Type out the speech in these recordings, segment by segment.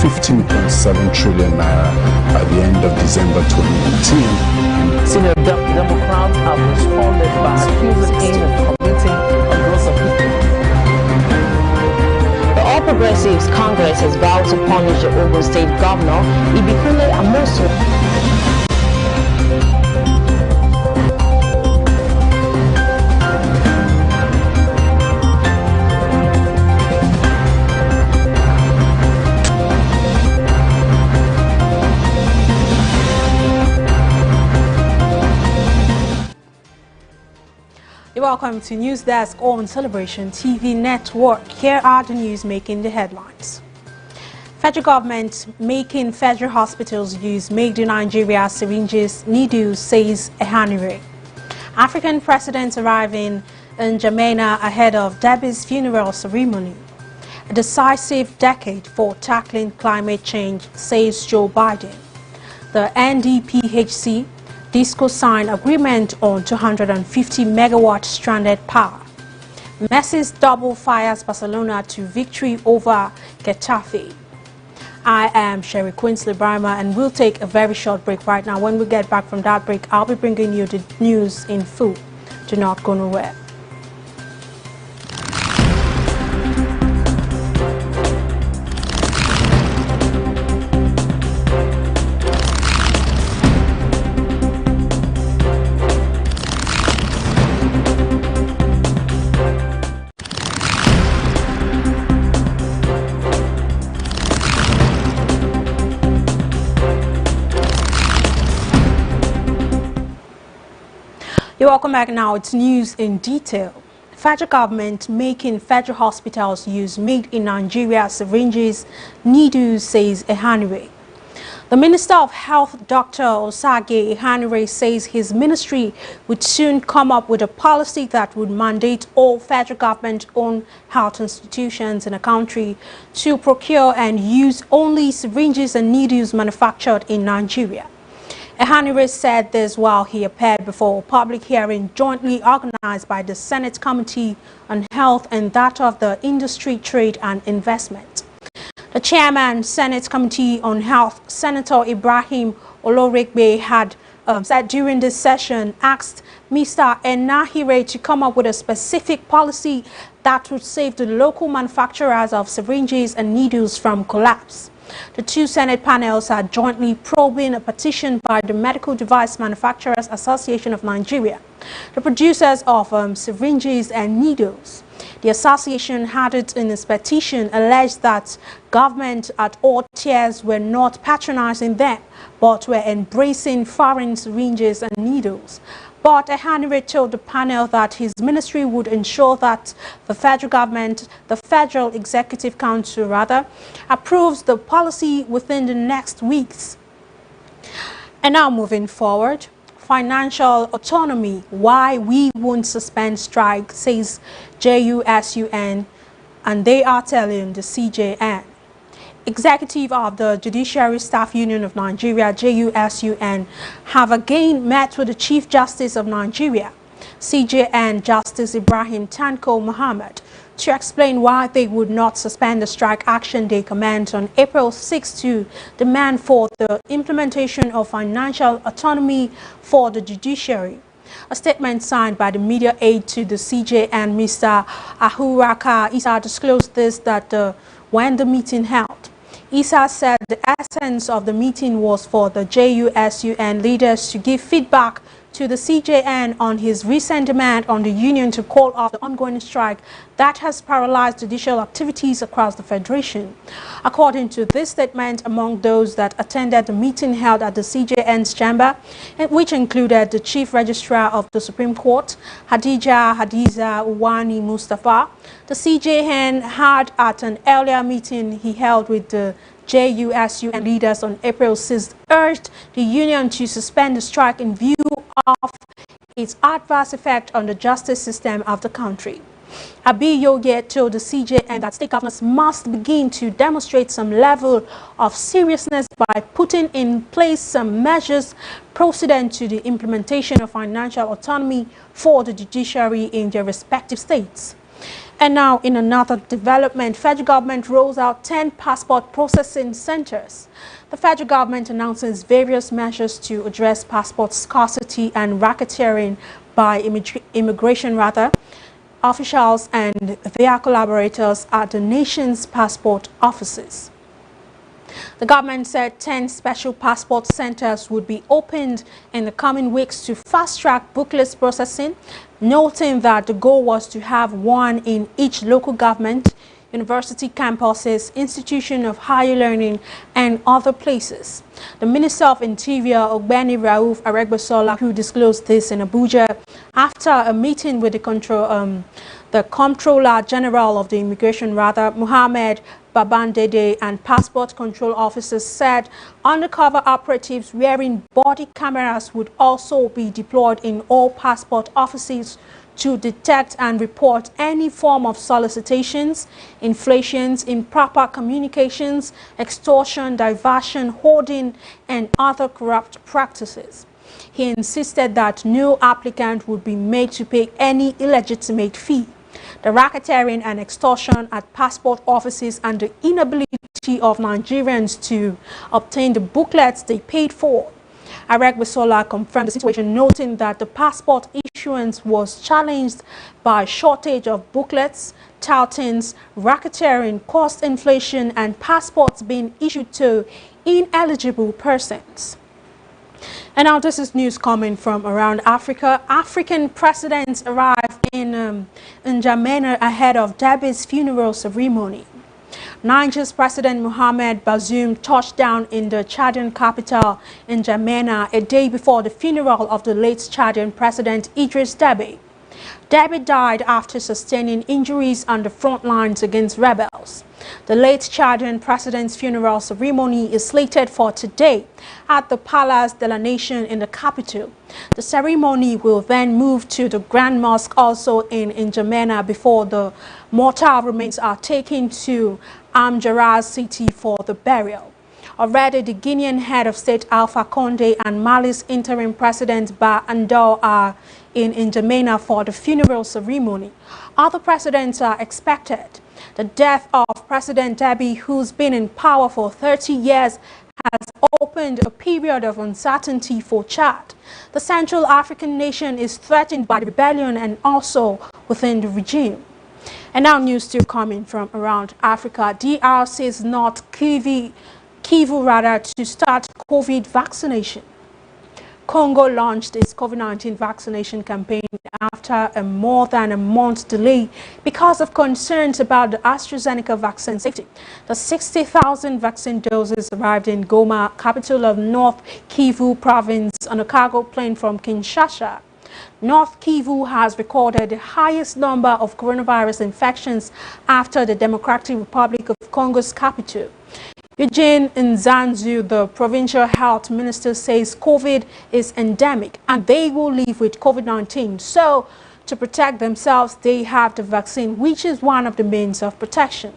15.7 trillion naira by the end of December 2019. Senior Democrats have responded by accusing him of committing a gross offence. The All Progressives Congress has vowed to punish the Ogun State Governor, Ibikunle Amosu. Welcome to News Desk on Celebration TV Network. Here are the news making the headlines. Federal government making federal hospitals use made in Nigeria syringes, needles, says ENQUIRY. African presidents arriving in Jamaica ahead of Debbie's funeral ceremony. A decisive decade for tackling climate change, says Joe Biden. The NDPHC Disco signed agreement on 250 megawatt stranded power. Messi's double fires Barcelona to victory over Getafe. I am Sherry Quinsley Brima, and we'll take a very short break right now. When we get back from that break, I'll be bringing you the news in full. Do not go nowhere. You're welcome back now. It's news in detail. Federal government making federal hospitals use made in Nigeria syringes, needles, says ENQUIRY. The Minister of Health, Dr. Osage ENQUIRY, says his ministry would soon come up with a policy that would mandate all federal government-owned health institutions in the country to procure and use only syringes and needles manufactured in Nigeria. ENQUIRY said this while he appeared before a public hearing jointly organized by the Senate Committee on Health and that of the Industry, Trade and Investment. The chairman, Senate Committee on Health, Senator Ibrahim Olorigbe, had said during this session, asked Mr. ENQUIRY to come up with a specific policy that would save the local manufacturers of syringes and needles from collapse. The two Senate panels are jointly probing a petition by the Medical Device Manufacturers Association of Nigeria, the producers of syringes and needles. The association had it in its petition alleged that government at all tiers were not patronizing them, but were embracing foreign syringes and needles. But ENQUIRY told the panel that his ministry would ensure that the federal government, the Federal Executive Council rather, approves the policy within the next weeks. And now moving forward, financial autonomy, why we won't suspend strike, says JUSUN, and they are telling the CJN. Executive of the Judiciary Staff Union of Nigeria, JUSUN, have again met with the Chief Justice of Nigeria, CJN Justice Ibrahim Tanko Muhammad, to explain why they would not suspend the strike action they commenced on April 6 to demand for the implementation of financial autonomy for the judiciary. A statement signed by the media aide to the CJN, Mr. Ahuraka Isa, disclosed this that when the meeting held, Isa said the essence of the meeting was for the JUSUN leaders to give feedback to the CJN on his recent demand on the union to call off the ongoing strike that has paralyzed judicial activities across the Federation. According to this statement, among those that attended the meeting held at the CJN's chamber, which included the Chief Registrar of the Supreme Court, Hadiza Uwani Mustafa, the CJN had at an earlier meeting he held with the JUSUN leaders on April 6th urged the union to suspend the strike in view of its adverse effect on the justice system of the country. Abiyoye told the CJN that state governments must begin to demonstrate some level of seriousness by putting in place some measures precedent to the implementation of financial autonomy for the judiciary in their respective states. And now, in another development, federal government rolls out 10 passport processing centers. The federal government announces various measures to address passport scarcity and racketeering by immigration officials and their collaborators at the nation's passport offices. The government said 10 special passport centers would be opened in the coming weeks to fast-track booklets processing, noting that the goal was to have one in each local government, university campuses, institution of higher learning, and other places. The Minister of Interior, Ogbeni Rauf Aregbesola, who disclosed this in Abuja after a meeting with the Comptroller General of the Immigration, Mohammed Babandede, and passport control officers, said undercover operatives wearing body cameras would also be deployed in all passport offices to detect and report any form of solicitations, inflations, improper communications, extortion, diversion, hoarding, and other corrupt practices. He insisted that no applicant would be made to pay any illegitimate fee. The racketeering and extortion at passport offices and the inability of Nigerians to obtain the booklets they paid for. Aregbesola confirmed the situation, noting that the passport issuance was challenged by shortage of booklets, toutings, racketeering, cost inflation, and passports being issued to ineligible persons. And now this is news coming from around Africa. African presidents arrive in N'Djamena ahead of Dabi's funeral ceremony. Niger's President Mohamed Bazoum touched down in the Chadian capital N'Djamena a day before the funeral of the late Chadian President Idriss Déby. Déby died after sustaining injuries on the front lines against rebels. The late Chadian president's funeral ceremony is slated for today at the Palace de la Nation in the capital. The ceremony will then move to the Grand Mosque, also in N'Djamena, before the mortal remains are taken to Amjara's city for the burial. Already, the Guinean head of state Alpha Condé and Mali's interim president Ba Ndao are in N'Djamena for the funeral ceremony. Other presidents are expected. The death of President Déby, who's been in power for 30 years, has opened a period of uncertainty for Chad. The Central African nation is threatened by the rebellion and also within the regime. And now news still coming from around Africa. DR says not Kivu to start COVID vaccination. Congo launched its COVID-19 vaccination campaign after a more than a month delay because of concerns about the AstraZeneca vaccine safety. The 60,000 vaccine doses arrived in Goma, capital of North Kivu province, on a cargo plane from Kinshasa. North Kivu has recorded the highest number of coronavirus infections after the Democratic Republic of Congo's capital. Eugene Nzanzu, the provincial health minister, says COVID is endemic and they will live with COVID-19. So, to protect themselves, they have the vaccine, which is one of the means of protection.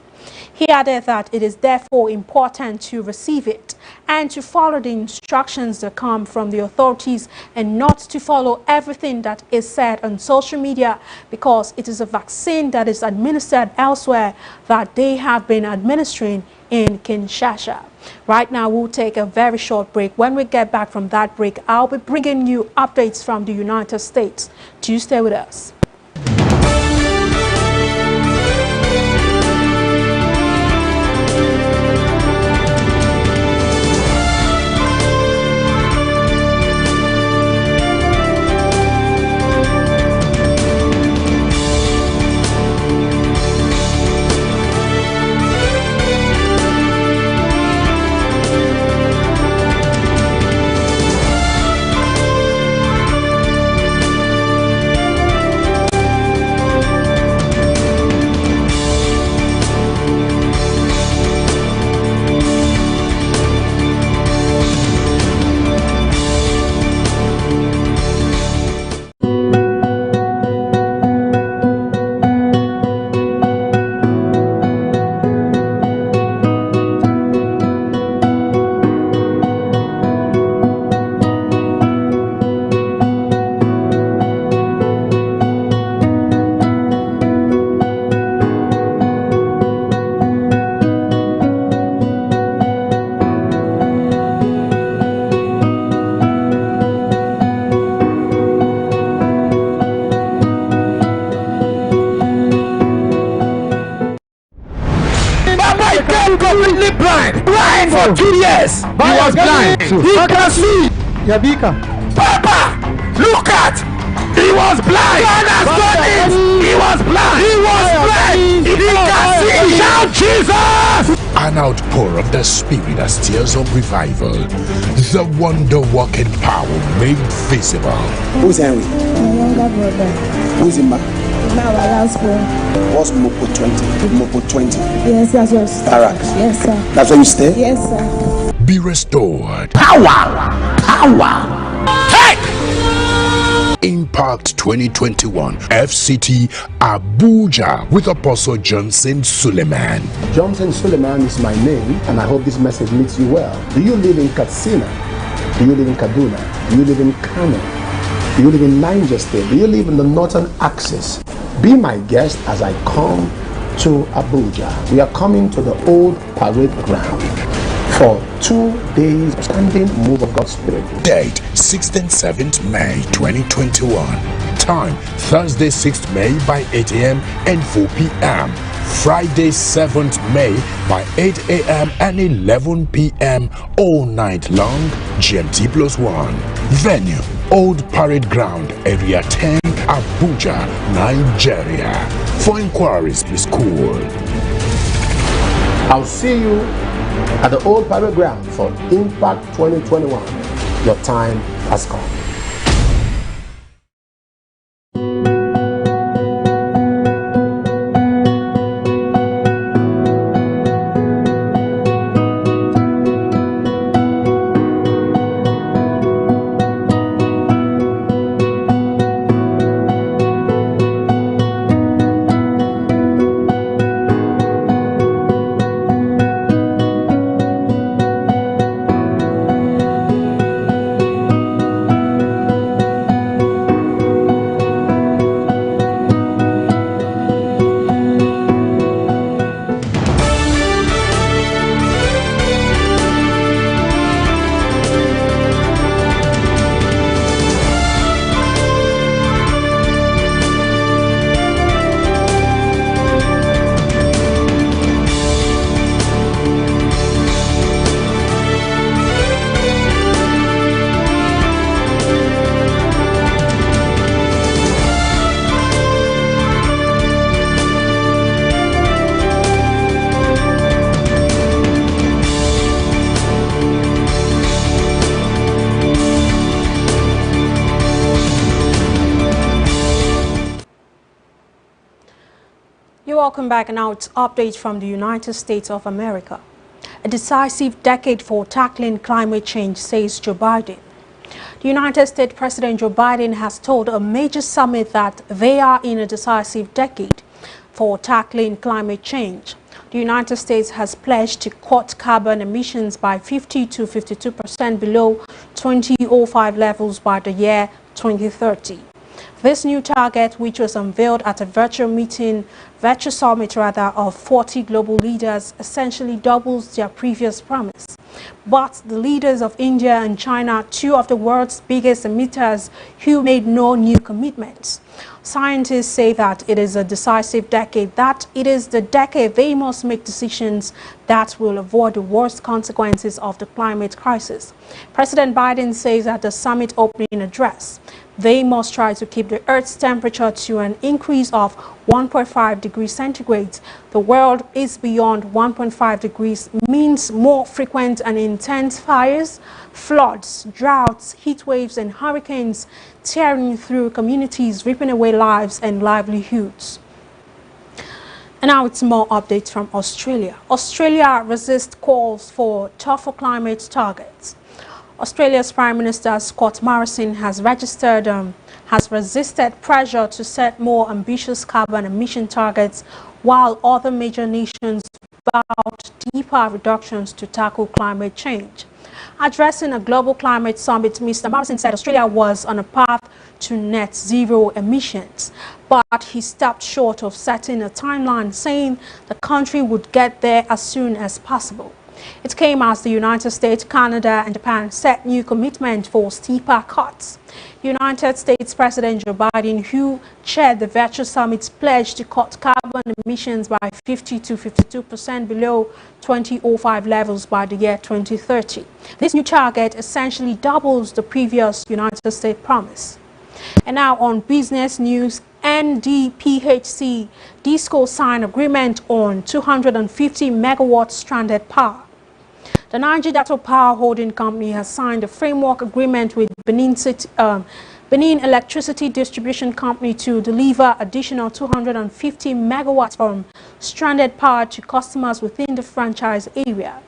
He added that it is therefore important to receive it and to follow the instructions that come from the authorities and not to follow everything that is said on social media, because it is a vaccine that is administered elsewhere that they have been administering in Kinshasa. Right now, we'll take a very short break. When we get back from that break, I'll be bringing you updates from the United States. Do stay with us. blind for 2 years. He was blind. He can see. Yabika. Papa, look at. He was blind. God has done it. He was blind. He was blind. He can see. Shout Jesus. An outpour of the Spirit as tears of revival. The wonder-working power made visible. Who's Henry? My younger brother. Who's Imba? Now our last born. What's Mopo 20? Mopo 20. Yes, that's your stay. Barracks. Yes, sir. That's where you stay? Yes, sir. Be restored. Power. Hey! Impact 2021 FCT Abuja with Apostle Johnson Suleiman. Johnson Suleiman is my name, and I hope this message meets you well. Do you live in Katsina? Do you live in Kaduna? Do you live in Kano? Do you live in Niger State? Do you live in the northern axis? Be my guest as I come to Abuja. We are coming to the old parade ground for 2 days standing move of God's Spirit. Date 6th and 7th May 2021. Time Thursday 6th May by 8 a.m. and 4 p.m. Friday 7th May by 8 a.m. and 11 p.m. all night long GMT+1. Venue Old Parade Ground, Area 10, Abuja, Nigeria. For inquiries, please call. I'll see you at the old parade ground for Impact 2021. Your time has come. Welcome back. Now it's updates from the United States of America. A decisive decade for tackling climate change, says Joe Biden. The United States President Joe Biden has told a major summit that they are in a decisive decade for tackling climate change. The United States has pledged to cut carbon emissions by 50 to 52% below 2005 levels by the year 2030. This new target, which was unveiled at a virtual summit of 40 global leaders, essentially doubles their previous promise. But the leaders of India and China, two of the world's biggest emitters, who made no new commitments. Scientists say that it is a decisive decade, that it is the decade they must make decisions that will avoid the worst consequences of the climate crisis. President Biden says at the summit opening address, they must try to keep the Earth's temperature to an increase of 1.5 degrees centigrade. The world is beyond 1.5 degrees means more frequent and intense fires, floods, droughts, heat waves and hurricanes tearing through communities, ripping away lives and livelihoods. And now it's more updates from Australia. Australia resists calls for tougher climate targets. Australia's Prime Minister Scott Morrison has resisted pressure to set more ambitious carbon emission targets, while other major nations vowed deeper reductions to tackle climate change. Addressing a global climate summit, Mr. Morrison said Australia was on a path to net zero emissions, but he stopped short of setting a timeline, saying the country would get there as soon as possible. It came as the United States, Canada and Japan set new commitment for steeper cuts. United States President Joe Biden, who chaired the virtual summit, pledged to cut carbon emissions by 50 to 52% below 2005 levels by the year 2030. This new target essentially doubles the previous United States promise. And now on business news, NDPHC DISCO signed agreement on 250 megawatt stranded power. The Nigeria Delta Power Holding Company has signed a framework agreement with Benin Electricity Distribution Company to deliver additional 250 megawatts from stranded power to customers within the franchise area.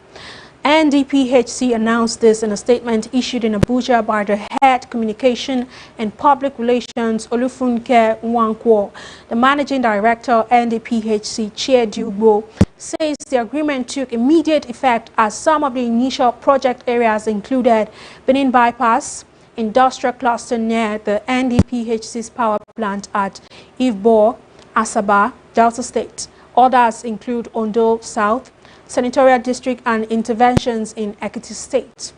NDPHC announced this in a statement issued in Abuja by the head communication and public relations Olufunke Nwankwo. The managing director NDPHC, Chiedu Ugbo, says the agreement took immediate effect as some of the initial project areas included Benin Bypass, industrial cluster near the NDPHC's power plant at Ifbo, Asaba, Delta State. Others include Ondo South, Senatorial District and interventions in Ekiti State.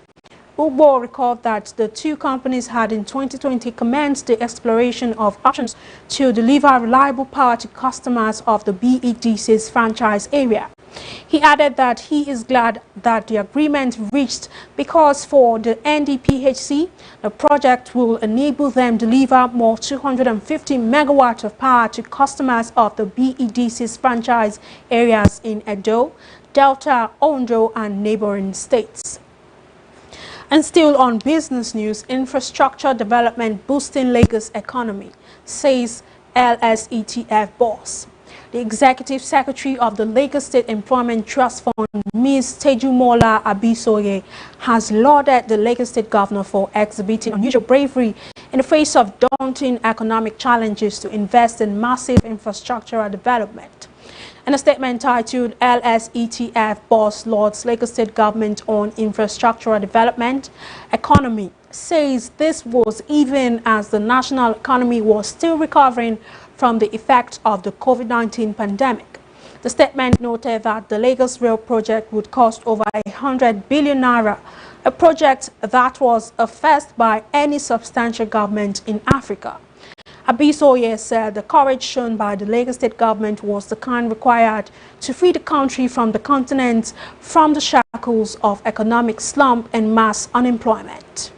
Ugbo recalled that the two companies had in 2020 commenced the exploration of options to deliver reliable power to customers of the BEDC's franchise area. He added that he is glad that the agreement reached because for the NDPHC, the project will enable them deliver more 250 megawatts of power to customers of the BEDC's franchise areas in Edo, Delta, Ondo and neighboring states. And still on business news, infrastructure development boosting Lagos economy, says LSETF boss. The executive secretary of the Lagos State Employment Trust Fund, Ms. Tejumola Abisoye, has lauded the Lagos State governor for exhibiting unusual bravery in the face of daunting economic challenges to invest in massive infrastructural development. In a statement titled LSETF Boss Lords Lagos State Government on Infrastructural Development Economy, says this was even as the national economy was still recovering from the effects of the COVID-19 pandemic. The statement noted that the Lagos Rail project would cost over 100 billion naira, a project that was a first by any substantial government in Africa. Abisoye said the courage shown by the Lagos State government was the kind required to free the country from the continent from the shackles of economic slump and mass unemployment.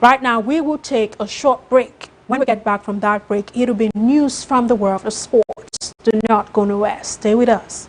Right now, we will take a short break. When we get back from that break, it'll be news from the world of sports. Do not go nowhere. Stay with us.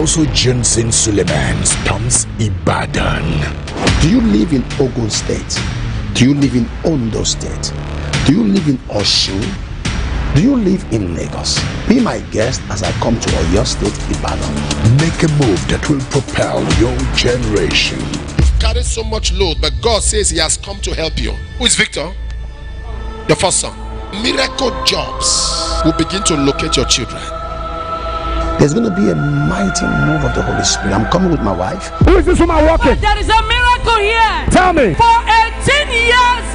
Also, Johnson Suleiman storms Ibadan. Do you live in Ogun State? Do you live in Ondo State? Do you live in Osun? Do you live in Lagos? Be my guest as I come to Oyo State, Ibadan. Make a move that will propel your generation. You've carried so much load, but God says He has come to help you. Who is Victor? Your first son. Miracle jobs will begin to locate your children. There's going to be a mighty move of the Holy Spirit. I'm coming with my wife. Who is this woman walking? There is a miracle here. Tell me. For 18 years,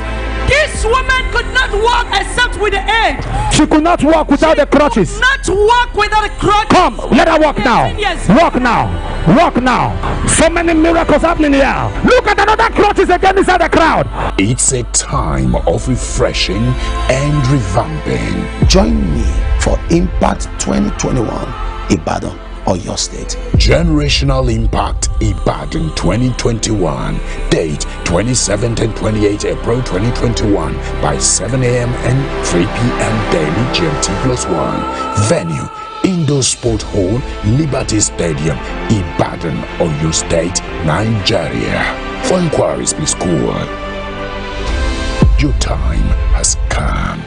this This woman could not walk except with the aid. She could not walk without the crutches. Not walk without a crutch. Come, let her walk now. Yes. Walk now. Walk now. So many miracles happening here. Look at another crutches again inside the crowd. It's a time of refreshing and revamping. Join me for Impact 2021 Ibadan or your state. Generational Impact Ibadan 2021. Date 27th and 28th April 2021 by 7 a.m. and 3 p.m. daily GMT+1. Venue Indoor Sport Hall, Liberty Stadium, Ibadan, Oyo State, Nigeria. For inquiries, please call. Your time has come.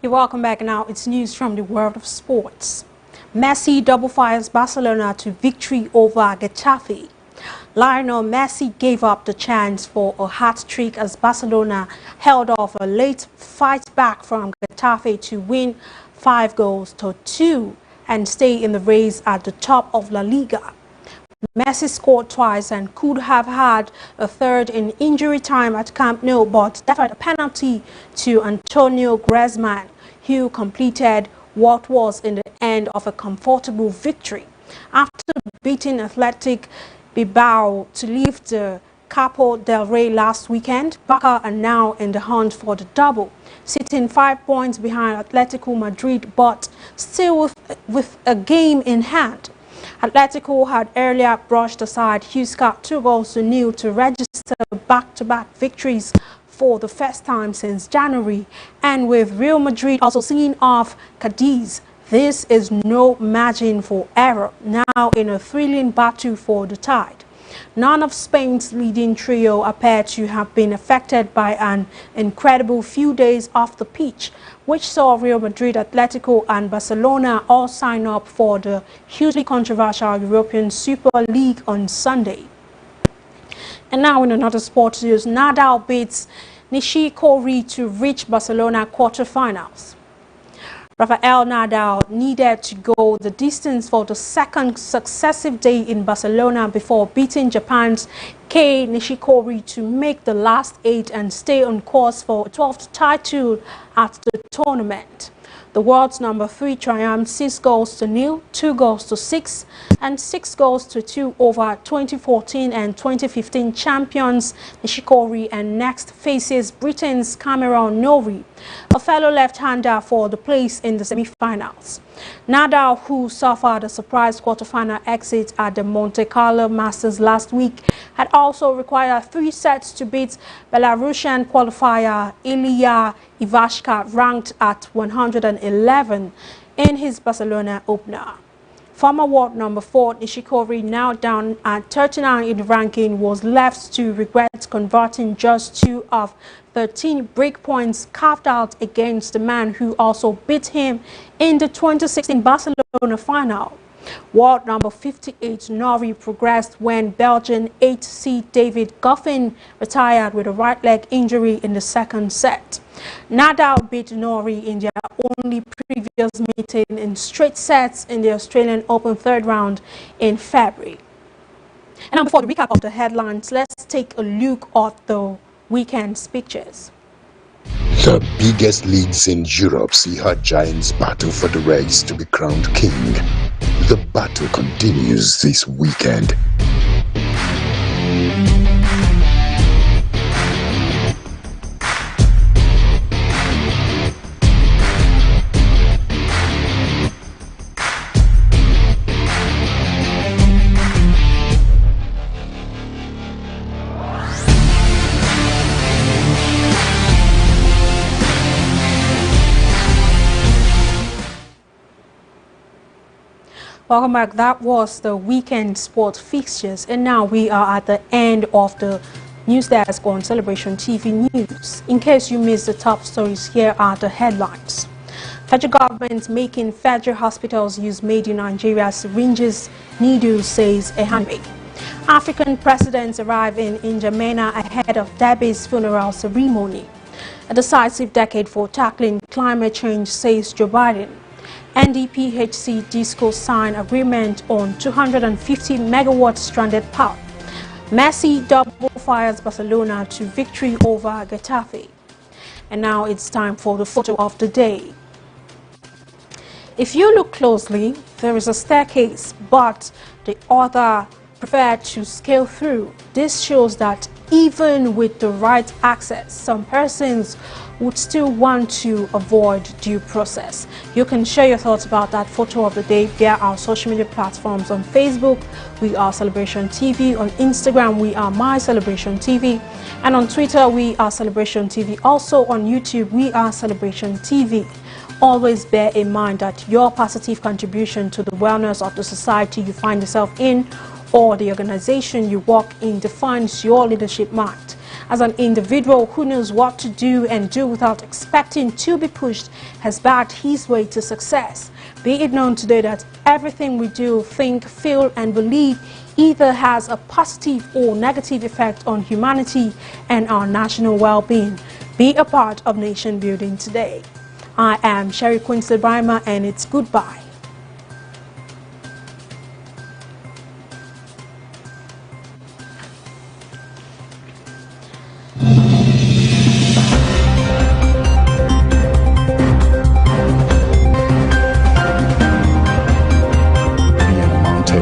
Welcome back. Now it's news from the world of sports. Messi double fires Barcelona to victory over Getafe. Lionel Messi gave up the chance for a hat-trick as Barcelona held off a late fight back from Getafe to win 5-2 and stay in the race at the top of La Liga. Messi scored twice and could have had a third in injury time at Camp Nou, but deferred a penalty to Antonio Griezmann, who completed what was in the end of a comfortable victory. After beating Athletic Bilbao to lift the Copa del Rey last weekend, Barca are now in the hunt for the double, sitting 5 points behind Atletico Madrid, but still with a game in hand. Atletico had earlier brushed aside Huesca 2-0 to register back-to-back victories for the first time since January, and with Real Madrid also seeing off Cadiz, this is no margin for error now in a thrilling battle for the tide. None of Spain's leading trio appear to have been affected by an incredible few days off the pitch, which saw Real Madrid, Atletico and Barcelona all sign up for the hugely controversial European Super League on Sunday. And now in another sports news, Nadal beats Nishikori to reach Barcelona quarterfinals. Rafael Nadal needed to go the distance for the second successive day in Barcelona before beating Japan's Kei Nishikori to make the last 8 and stay on course for a 12th title at the tournament. The world's number 3 triumphed 6-0, 2-6, and 6-2 over 2014 and 2015 champions Nishikori, and next faces Britain's Cameron Norrie, a fellow left-hander, for the place in the semi-finals. Nadal, who suffered a surprise quarterfinal exit at the Monte Carlo Masters last week, had also required 3 sets to beat Belarusian qualifier Ilya Ivashka, ranked at 111 in his Barcelona opener. Former world number 4 Nishikori, now down at 39 in the ranking, was left to regret converting just 2 of 13 break points carved out against the man who also beat him in the 2016 Barcelona final. World number 58 Norrie progressed when Belgian 8 seed David Goffin retired with a right leg injury in the second set. Nadal beat Norrie in their only previous meeting in straight sets in the Australian Open third round in February. And now before the recap of the headlines, let's take a look at the weekend's pictures. The biggest leagues in Europe see her giants battle for the race to be crowned king. The battle continues this weekend. Welcome back. That was the weekend sport fixtures, and now we are at the end of the news desk on Celebration TV News. In case you missed the top stories, here are the headlines. Federal government making federal hospitals use made in Nigeria syringes, needles, says ENQUIRY. African presidents arrive in N'Djamena ahead of Debbie's funeral ceremony. A decisive decade for tackling climate change, says Joe Biden. NDPHC Disco sign agreement on 250 megawatt stranded power. Messi double fires Barcelona to victory over Getafe. And now it's time for the photo of the day. If you look closely, there is a staircase, but the author preferred to scale through. This shows that even with the right access, some persons would still want to avoid due process. You can share your thoughts about that photo of the day via our social media platforms. On Facebook, we are Celebration TV. On Instagram, we are My Celebration TV. And on Twitter, we are Celebration TV. Also on YouTube, we are Celebration TV. Always bear in mind that your positive contribution to the wellness of the society you find yourself in or the organization you work in defines your leadership mark. As an individual who knows what to do and do without expecting to be pushed has backed his way to success. Be it known today that everything we do, think, feel and believe either has a positive or negative effect on humanity and our national well-being. Be a part of nation building today. I am Sherry Quincy Brima, and it's goodbye.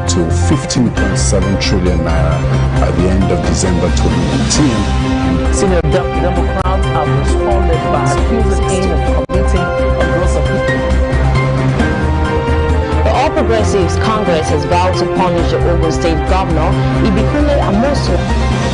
To 15.7 trillion naira at the end of December 2019. Senior Democrats have responded by accusing him of committing a gross offense. The All Progressives Congress has vowed to punish the Ogun State Governor, Ibikule Amosu.